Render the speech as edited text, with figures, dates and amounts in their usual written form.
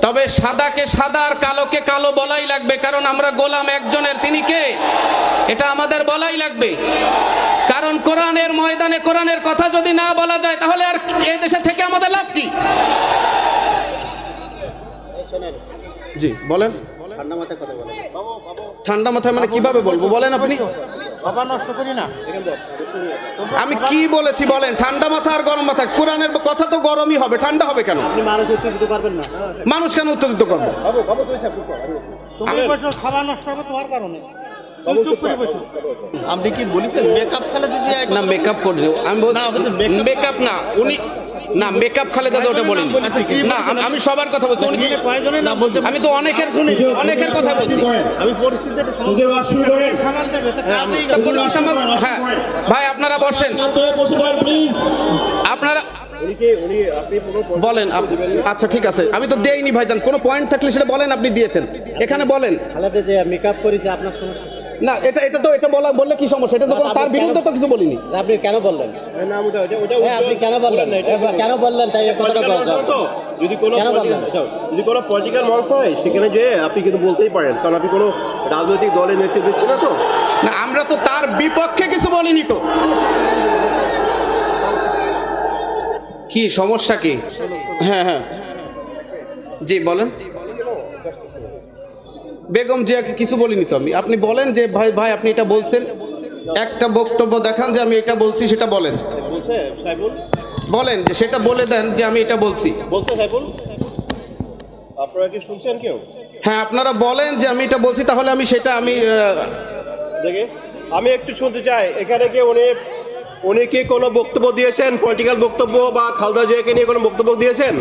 তবে সাদাকে সাদা আর কালোকে কালো বলাই লাগবে, কারণ আমরা গোলাম একজনের, তিনি কে এটা আমাদের বলাই লাগবে। কারণ কোরআনের ময়দানে কোরআনের কথা যদি না বলা যায় তাহলে আর এই দেশে থেকে আমাদের লাভ কি? জি বলেন। ঠান্ডা মাথায় কথা বলেন। ঠান্ডা মাথায় মানে কিভাবে বলবো বলেন আপনি? বাবা নষ্ট করি না। আমি কি বলেছি বলেন? ঠান্ডা মাথা আর গরম মাথা, কোরআনের কথা তো গরমই হবে, ঠান্ডা হবে কেন? আপনি মানুষ উত্তেজিত পারবেন না। মানুষ কেন উত্তেজিত করবো? তুমি বসো, খাবার নষ্ট হবে তোমার কারণে। আপনি কি বলেছেন মেকআপ খালেদা জিয়া? না মেকআপ করে আমি মেকআপ না, উনি না মেকআপ খালেদা ওটা বলিনি। না আমি সবার কথা বলছি, আমি তো অনেকের কথা বলছি। আমি পরিস্থিতি সামাল দেবে। হ্যাঁ ভাই আপনারা বসেন, আপনারা বলেন। আচ্ছা ঠিক আছে, আমি তো দেইনি ভাইজান, কোনো পয়েন্ট থাকলে সেটা বলেন, আপনি দিয়েছেন এখানে বলেন। খালেদা যে মেকআপ করেছে আপনার সমস্যা না, এটা তো বললে কি সমস্যা? এটা তো তার বিরুদ্ধে তো কিছু বলিনি। আপনি কেন বললেন? আপনি কেন বললেন? কেন বললেন তাই কথাটা বলছেন? যদি কোনো পলিটিক্যাল মঞ্চ হয় সেখানে যে আপনি কিন্তু বলতেই পারেন, কারণ আপনি কোনো রাজনৈতিক দলের নেতৃত্ব দিচ্ছেন না তো। না আমরা তো তার বিপক্ষে কিছু বলিনি তো। কি সমস্যা কি? হ্যাঁ হ্যাঁ জি বলেন। বেগম জিয়াকে কিছু বলিনি তো আমি। আপনি বলেন যে ভাই আপনি এটা বলছেন, একটা বক্তব্য দেখান যে আমি এটা বলছি, সেটা বলেন। বলেন যে সেটা বলে দেন যে আমি এটা বলছি। আপনারা কি শুনছেন কেউ? হ্যাঁ আপনারা বলেন যে আমি এটা বলছি, তাহলে আমি সেটা দেখে আমি একটু শুনতে চাই, এখানে কি উনি কি কোনো বক্তব্য দিয়েছেন, পলিটিক্যাল বক্তব্য বা খালেদা জিয়াকে নিয়ে কোনো বক্তব্য দিয়েছেন?